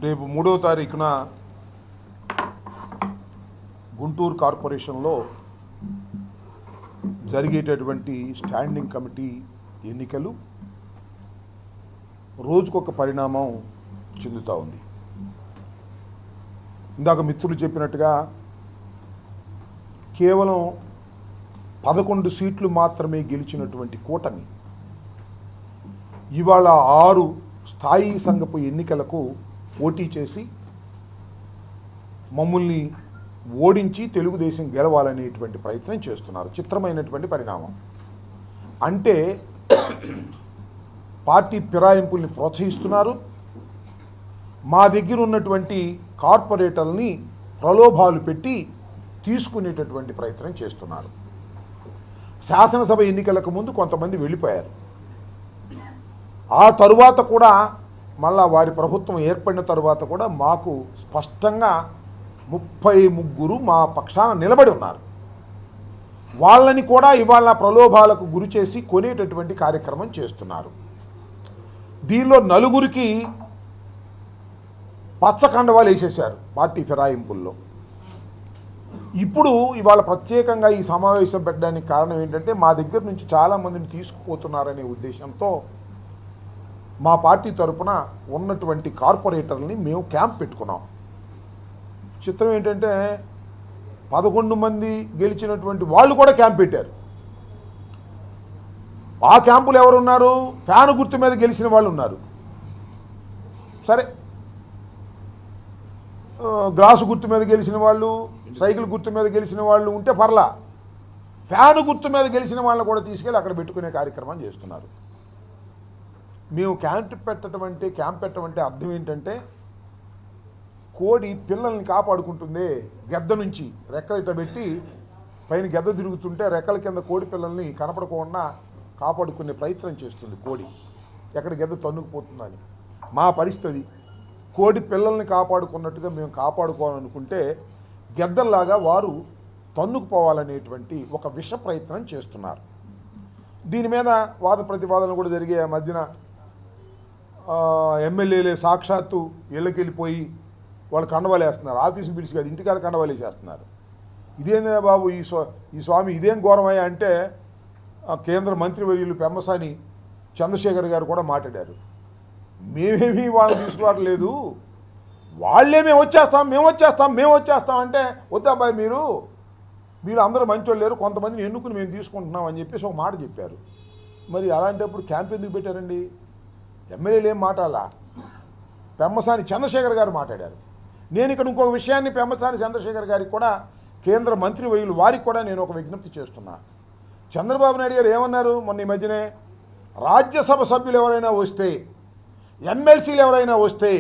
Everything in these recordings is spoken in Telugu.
రేపు 3వ తారీఖున గుంటూరు కార్పొరేషన్లో జరిగేటటువంటి స్టాండింగ్ కమిటీ ఎన్నికలు రోజుకొక పరిణామం చెందుతూ ఉంది. ఇందాక మిత్రులు చెప్పినట్టుగా కేవలం 11 సీట్లు మాత్రమే గెలిచినటువంటి కూటమి ఇవాళ 6 స్థాయి సంఘపు ఎన్నికలకు పోటీ చేసి మమ్మల్ని ఓడించి తెలుగుదేశం గెలవాలనేటువంటి ప్రయత్నం చేస్తున్నారు. చిత్రమైనటువంటి పరిణామం. అంటే పార్టీ ఫిరాయింపుల్ని ప్రోత్సహిస్తున్నారు. మా దగ్గర ఉన్నటువంటి కార్పొరేటర్ని ప్రలోభాలు పెట్టి తీసుకునేటటువంటి ప్రయత్నం చేస్తున్నారు. శాసనసభ ఎన్నికలకు ముందు కొంతమంది వెళ్ళిపోయారు. ఆ తరువాత కూడా మళ్ళా వారి ప్రభుత్వం ఏర్పడిన తరువాత కూడా మాకు స్పష్టంగా 33 మా పక్షాన నిలబడి ఉన్నారు. వాళ్ళని కూడా ఇవాళ ప్రలోభాలకు గురి చేసి కొనేటటువంటి కార్యక్రమం చేస్తున్నారు. దీనిలో 4 పచ్చ కండవాలు వేసేశారు పార్టీ ఫిరాయింపుల్లో. ఇప్పుడు ఇవాళ ప్రత్యేకంగా ఈ సమావేశం పెట్టడానికి కారణం ఏంటంటే మా దగ్గర నుంచి చాలామందిని తీసుకుపోతున్నారనే ఉద్దేశంతో మా పార్టీ తరఫున ఉన్నటువంటి కార్పొరేటర్ని మేము క్యాంప్ పెట్టుకున్నాం. చిత్రం ఏంటంటే 11 మంది గెలిచినటువంటి వాళ్ళు కూడా క్యాంప్ పెట్టారు. ఆ క్యాంపులు ఎవరున్నారు? ఫ్యాను గుర్తు మీద గెలిచిన వాళ్ళు ఉన్నారు. సరే, గ్లాసు గుర్తు మీద గెలిచిన వాళ్ళు, సైకిల్ గుర్తు మీద గెలిచిన వాళ్ళు ఉంటే పర్లా. ఫ్యాను గుర్తు మీద గెలిచిన వాళ్ళని కూడా తీసుకెళ్ళి అక్కడ పెట్టుకునే కార్యక్రమం చేస్తున్నారు. మేము క్యాంప్ పెట్టడం అంటే అర్థం ఏంటంటే కోడి పిల్లల్ని కాపాడుకుంటుంది. గెద్ద నుంచి రెక్కలు ఇట్లా పెట్టి పైన గెద్ద తిరుగుతుంటే రెక్కల కింద కోడి పిల్లల్ని కనపడకుండా కాపాడుకునే ప్రయత్నం చేస్తుంది కోడి, ఎక్కడ గెద్ద తన్నుకుపోతుందని. మా పరిస్థితి కోడి పిల్లల్ని కాపాడుకున్నట్టుగా మేము కాపాడుకోవాలనుకుంటే గెద్దల్లాగా వారు తన్నుకుపోవాలనేటువంటి ఒక విష ప్రయత్నం చేస్తున్నారు. దీని మీద వాద ప్రతివాదనలు కూడా జరిగే. ఆ మధ్యన ఎమ్మెల్యేలే సాక్షాత్తు ఇళ్ళకి వెళ్ళిపోయి వాళ్ళు కండవాలేస్తున్నారు. ఆఫీసు పిలిచి కాదు, ఇంటికాడ కండవాలేసేస్తున్నారు. ఇదేందా బాబు ఈ స్వామి ఇదేం ఘోరమయ్యా అంటే కేంద్ర మంత్రివర్యులు పెమ్మసాని చంద్రశేఖర్ గారు కూడా మాట్లాడారు. మేమేమీ వాళ్ళు తీసుకురావట్లేదు, వాళ్ళే మేము వచ్చేస్తాం అంటే వద్దాబాయ్ మీరు అందరూ మంచోళ్ళు లేరు, కొంతమందిని ఎన్నుకుని మేము తీసుకుంటున్నాం అని చెప్పేసి ఒక మాట చెప్పారు. మరి అలాంటప్పుడు క్యాంప్ ఎందుకు పెట్టారండి? ఎమ్మెల్యేలు ఏం మాట్లాడాలా? పెమ్మసాని చంద్రశేఖర్ గారు మాట్లాడారు. నేను ఇక్కడ ఇంకొక విషయాన్ని పెమ్మసాని చంద్రశేఖర్ గారికి కూడా కేంద్ర మంత్రివర్యులు వారికి కూడా నేను ఒక విజ్ఞప్తి చేస్తున్నా. చంద్రబాబు నాయుడు గారు ఏమన్నారు మొన్న ఈ మధ్యనే? రాజ్యసభ సభ్యులు ఎవరైనా వస్తే, ఎమ్మెల్సీలు ఎవరైనా వస్తే,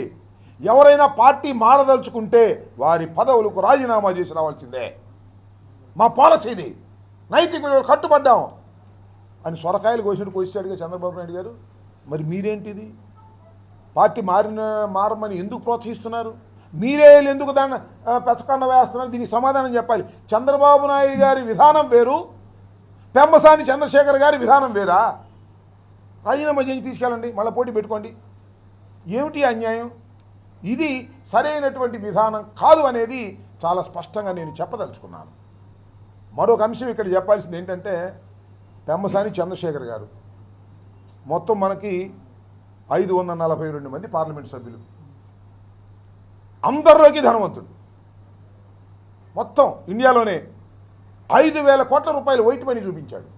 ఎవరైనా పార్టీ మారదలుచుకుంటే వారి పదవులకు రాజీనామా చేసి రావాల్సిందే, మా పాలసీ ఇది, నైతిక విలువలు కట్టుబడ్డాం అని సొరకాయలు కోసాడుగా చంద్రబాబు నాయుడు గారు. మరి మీరేంటిది? పార్టీ మారమని ఎందుకు ప్రోత్సహిస్తున్నారు? మీరే ఎందుకు దాన్ని పెచ్చకండ వేస్తున్నారు? దీనికి సమాధానం చెప్పాలి. చంద్రబాబు నాయుడు గారి విధానం వేరు, పెమ్మసాని చంద్రశేఖర్ గారి విధానం వేరా? రాజీనామా చేసి తీసుకెళ్ళండి, మళ్ళీ పోటీ పెట్టుకోండి. ఏమిటి అన్యాయం? ఇది సరైనటువంటి విధానం కాదు అనేది చాలా స్పష్టంగా నేను చెప్పదలుచుకున్నాను. మరొక అంశం ఇక్కడ చెప్పాల్సింది ఏంటంటే పెమ్మసాని చంద్రశేఖర్ గారు మొత్తం మనకి 542 మంది పార్లమెంట్ సభ్యులు, అందరిలోకి ధనవంతుడు. మొత్తం ఇండియాలోనే 5,000 కోట్ల రూపాయలు వైట్ మనీ చూపించాడు.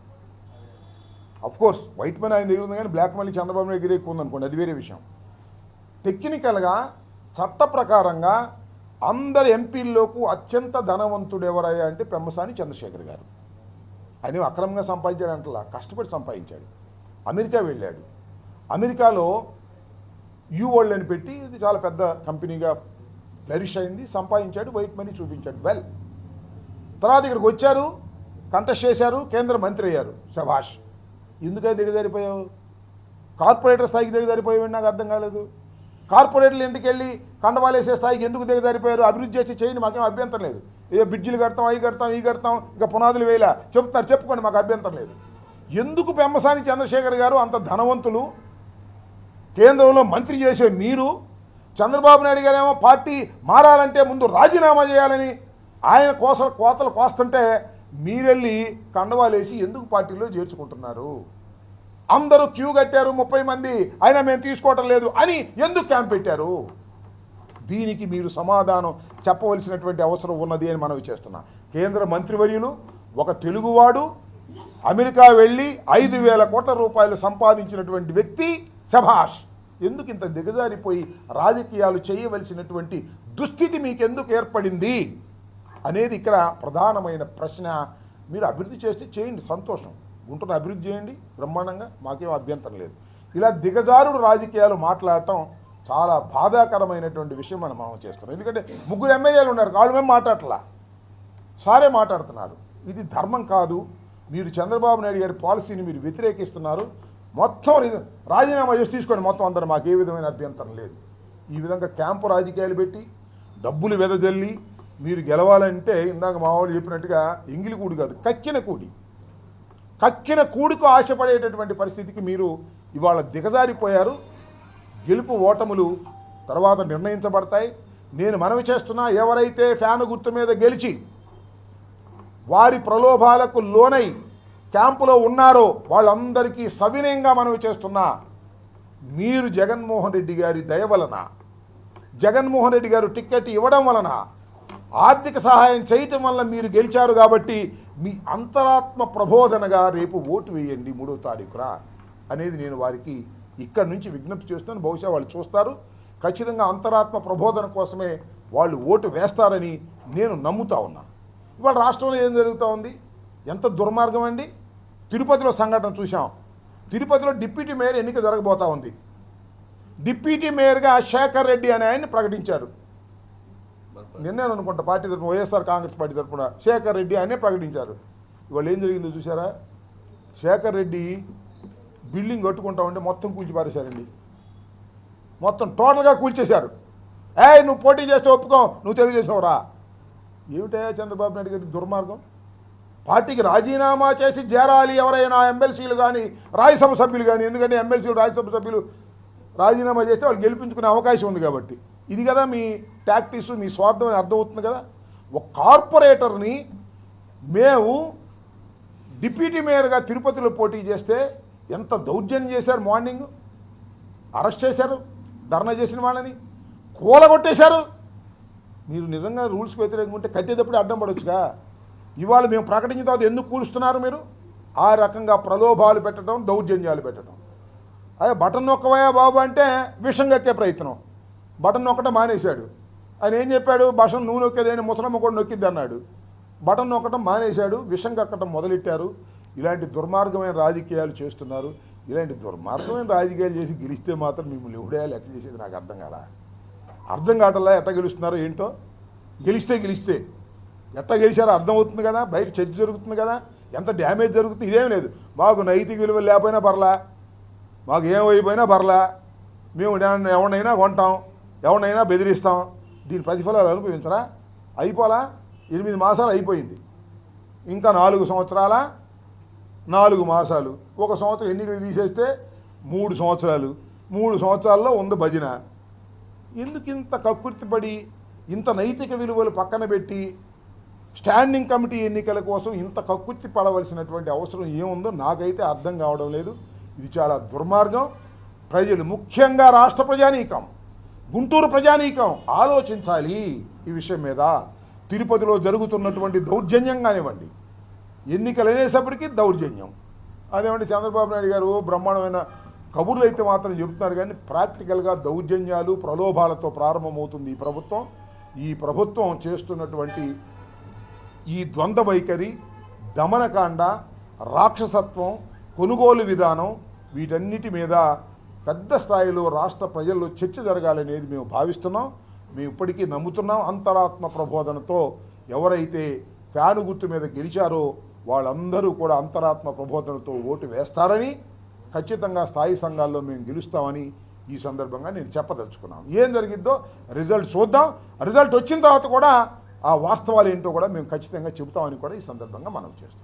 అఫ్కోర్స్ వైట్ మనీ ఆయన దగ్గర ఉంది, కానీ బ్లాక్ మనీ చంద్రబాబు నాయుడు దగ్గర ఎక్కువ ఉందనుకోండి, అది వేరే విషయం. టెక్నికల్గా చట్ట ప్రకారంగా అందరి ఎంపీల్లోకి అత్యంత ధనవంతుడు ఎవరయ్యా అంటే పెమ్మసాని చంద్రశేఖర్ గారు. ఆయన అక్రమంగా సంపాదించాడు అంటలా, కష్టపడి సంపాదించాడు. అమెరికా వెళ్ళాడు. అమెరికాలో వరల్డ్ అని పెట్టి ఇది చాలా పెద్ద కంపెనీగా ఫ్లరిష్ అయింది, సంపాదించాడు, వైట్ మనీ చూపించాడు. వెల్, తర్వాత ఇక్కడికి వచ్చారు, కంటెస్ట్ చేశారు, కేంద్ర మంత్రి అయ్యారు. శభాష్. ఎందుకని దిగజారిపోయావు? కార్పొరేటర్ స్థాయికి దిగజారిపోయావు, నాకు అర్థం కాలేదు. కార్పొరేటర్లు ఇంటికి వెళ్ళి కండవాలేసే స్థాయికి ఎందుకు దిగజారిపోయారు? అభివృద్ధి చేసి చేయండి, మాకేం అభ్యంతరం లేదు. ఏ బ్రిడ్జిలు కడతాం, అవి కడతాం, ఈ కడతాం, ఇంకా పునాదులు వేయలా చెప్తున్నారు, చెప్పుకోండి, మాకు అభ్యంతరం లేదు. ఎందుకు పెమ్మసాని చంద్రశేఖర్ గారు అంత ధనవంతులు, కేంద్రంలో మంత్రి చేసే మీరు చంద్రబాబు నాయుడు గారేమో పార్టీ మారాలంటే ముందు రాజీనామా చేయాలని ఆయన కోతలు కోస్తుంటే మీరెళ్ళి కండవాలేసి ఎందుకు పార్టీలో చేర్చుకుంటున్నారు? అందరూ క్యూ కట్టారు 30 మంది, అయినా మేము తీసుకోవటం లేదు అని ఎందుకు క్యాంప్ పెట్టారు? దీనికి మీరు సమాధానం చెప్పవలసినటువంటి అవసరం ఉన్నది అని మనవి చేస్తున్నా. కేంద్ర మంత్రివర్యులు ఒక తెలుగువాడు అమెరికా వెళ్ళి 5,000 కోట్ల రూపాయలు సంపాదించినటువంటి వ్యక్తి, శభాష్. ఎందుకు ఇంత దిగజారిపోయి రాజకీయాలు చేయవలసినటువంటి దుస్థితి మీకెందుకు ఏర్పడింది అనేది ఇక్కడ ప్రధానమైన ప్రశ్న. మీరు అభివృద్ధి చేస్తే చేయండి, సంతోషం. గుంటూరు అభివృద్ధి చేయండి బ్రహ్మాండంగా, మాకేం అభ్యంతరం లేదు. ఇలా దిగజారుడు రాజకీయాలు మాట్లాడటం చాలా బాధాకరమైనటువంటి విషయం మనం చేస్తున్నాం. ఎందుకంటే 3 ఎమ్మెల్యేలు ఉన్నారు, వాళ్ళు మేము మాట్లాడట్లా, సారే మాట్లాడుతున్నారు. ఇది ధర్మం కాదు. మీరు చంద్రబాబు నాయుడు గారి పాలసీని మీరు వ్యతిరేకిస్తున్నారు. మొత్తం రాజీనామా చేసి తీసుకోండి మొత్తం అందరూ, మాకు ఏ విధమైన అభ్యంతరం లేదు. ఈ విధంగా క్యాంపు రాజకీయాలు పెట్టి డబ్బులు వెదజల్లి మీరు గెలవాలంటే ఇందాక మా వాళ్ళు చెప్పినట్టుగా ఎంగిలి కూడు కాదు, కక్కిన కూడుకు ఆశపడేటటువంటి పరిస్థితికి మీరు ఇవాళ దిగజారిపోయారు. గెలుపు ఓటములు తర్వాత నిర్ణయించబడతాయి. నేను మనవి చేస్తున్నా, ఎవరైతే ఫ్యాను గుర్తు మీద గెలిచి వారి ప్రలోభాలకు లోనై క్యాంపులో ఉన్నారో వాళ్ళందరికీ సవినయంగా మనవి చేస్తున్నా, మీరు జగన్మోహన్ రెడ్డి గారి దయ వలన, జగన్మోహన్ రెడ్డి గారు టిక్కెట్ ఇవ్వడం వలన, ఆర్థిక సహాయం చేయటం వల్ల మీరు గెలిచారు. కాబట్టి మీ అంతరాత్మ ప్రబోధనగా రేపు ఓటు వేయండి 3వ తారీఖున అనేది నేను వారికి ఇక్కడి నుంచి విజ్ఞప్తి చేస్తాను. బహుశా వాళ్ళు చూస్తారు. ఖచ్చితంగా అంతరాత్మ ప్రబోధన కోసమే వాళ్ళు ఓటు వేస్తారని నేను నమ్ముతా ఉన్నా. ఇవాళ రాష్ట్రంలో ఏం జరుగుతూ ఉంది? ఎంత దుర్మార్గం అండి. తిరుపతిలో సంఘటన చూసాం. తిరుపతిలో డిప్యూటీ మేయర్ ఎన్నిక జరగబోతూ ఉంది. డిప్యూటీ మేయర్గా శేఖర్ రెడ్డి అనే ఆయన్ని ప్రకటించారు. నిన్నేను అనుకుంటా పార్టీ తరఫున, వైఎస్ఆర్ కాంగ్రెస్ పార్టీ తరఫున శేఖర్ రెడ్డి ఆయనే ప్రకటించారు. ఇవాళ ఏం జరిగిందో చూసారా? శేఖర్ రెడ్డి బిల్డింగ్ కట్టుకుంటా ఉంటే మొత్తం కూల్చి పారేశారండి. మొత్తం టోటల్గా కూల్చేశారు. నువ్వు పోటీ చేస్తే ఒప్పుకో, నువ్వు తెలుగుచేసావురా. ఏమిటయా చంద్రబాబు నాయుడు గారి దుర్మార్గం? పార్టీకి రాజీనామా చేసి చేరాలి ఎవరైనా ఎమ్మెల్సీలు కానీ రాజ్యసభ సభ్యులు కానీ. ఎందుకంటే ఎమ్మెల్సీలు రాజ్యసభ సభ్యులు రాజీనామా చేస్తే వాళ్ళు గెలిపించుకునే అవకాశం ఉంది కాబట్టి. ఇది కదా మీ టాక్టిక్స్, మీ స్వార్థం అని అర్థమవుతుంది కదా. ఒక కార్పొరేటర్ని మేము డిప్యూటీ మేయర్గా తిరుపతిలో పోటీ చేస్తే ఎంత దౌర్జన్యం చేశారు. మార్నింగ్ అరెస్ట్ చేశారు, ధర్నా చేసిన వాళ్ళని కూలగొట్టేశారు. మీరు నిజంగా రూల్స్కి వ్యతిరేకంగా ఉంటే కట్టేటప్పుడు అడ్డం పడవచ్చుగా. ఇవాళ మేము ప్రకటించిన తర్వాత ఎందుకు కూలుస్తున్నారు మీరు? ఆ రకంగా ప్రలోభాలు పెట్టడం, దౌర్జన్యాలు పెట్టడం. అదే బటన్ నొక్కవయా బాబు అంటే విషం కక్కే ప్రయత్నం. బటన్ నొక్కటం మానేశాడు. ఆయన ఏం చెప్పాడు? బటన్ నువ్వు నొక్కేదేని ముసలమ్మ కూడా నొక్కిద్ది అన్నాడు. బటన్ నొక్కటం మానేశాడు, విషం కక్కటం మొదలెట్టారు. ఇలాంటి దుర్మార్గమైన రాజకీయాలు చేస్తున్నారు. ఇలాంటి దుర్మార్గమైన రాజకీయాలు చేసి గెలిస్తే మాత్రం మిమ్మల్ని ఎవడేయాలి ఎట్లా చేసేది నాకు అర్థం కావట్లా. ఎట్లా గెలుస్తున్నారో ఏంటో. గెలిస్తే ఎట్లా గెలిచారో అర్థమవుతుంది కదా. బయట చర్చ జరుగుతుంది కదా. ఎంత డ్యామేజ్ జరుగుతుంది. ఇదేం లేదు, మాకు నైతిక విలువలు లేకపోయినా పర్లా, మాకు ఏమైపోయినా పర్లా, మేము ఎవరినైనా కొంటాం, ఎవరినైనా బెదిరిస్తాం. దీని ప్రతిఫలాలు అనుభవించరా? అయిపోలా? 8 మాసాలు అయిపోయింది. ఇంకా 4 సంవత్సరాల 4 మాసాలు. 1 సంవత్సరం ఎన్నికలు తీసేస్తే 3 సంవత్సరాలు. 3 సంవత్సరాల్లో ఉంది భజన. ఎందుకు ఇంత కక్కుర్తిపడి, ఇంత నైతిక విలువలు పక్కన పెట్టి స్టాండింగ్ కమిటీ ఎన్నికల కోసం ఇంత కక్కుర్తి పడవలసినటువంటి అవసరం ఏముందో నాకైతే అర్థం కావడం లేదు. ఇది చాలా దుర్మార్గం. ప్రజలు, ముఖ్యంగా రాష్ట్ర ప్రజానీకం, గుంటూరు ప్రజానీకం ఆలోచించాలి ఈ విషయం మీద. తిరుపతిలో జరుగుతున్నటువంటి దౌర్జన్యం కానివ్వండి, ఎన్నికలు అనేసప్పటికీ దౌర్జన్యం. అదేమంటే చంద్రబాబు నాయుడు గారు బ్రహ్మాండమైన కబుర్లు అయితే మాత్రం చెబుతున్నారు కానీ ప్రాక్టికల్గా దౌర్జన్యాలు, ప్రలోభాలతో ప్రారంభమవుతుంది ఈ ప్రభుత్వం. ఈ ప్రభుత్వం చేస్తున్నటువంటి ఈ ద్వంద్వ వైఖరి, దమనకాండ, రాక్షసత్వం, కొనుగోలు విధానం, వీటన్నిటి మీద పెద్ద స్థాయిలో రాష్ట్ర ప్రజల్లో చర్చ జరగాలనేది మేము భావిస్తున్నాం. మేము ఇప్పటికీ నమ్ముతున్నాం. అంతరాత్మ ప్రబోధనతో ఎవరైతే ఫ్యాను గుర్తు మీద గెలిచారో వాళ్ళందరూ కూడా అంతరాత్మ ప్రబోధనతో ఓటు వేస్తారని, ఖచ్చితంగా స్థాయి సంఘాల్లో మేము గెలుస్తామని ఈ సందర్భంగా నేను చెప్పదలుచుకున్నాను. ఏం జరిగిద్దో రిజల్ట్ చూద్దాం. రిజల్ట్ వచ్చిన తర్వాత కూడా ఆ వాస్తవాలు ఏంటో కూడా మేము ఖచ్చితంగా చెబుతామని కూడా ఈ సందర్భంగా మనం చేస్తాం.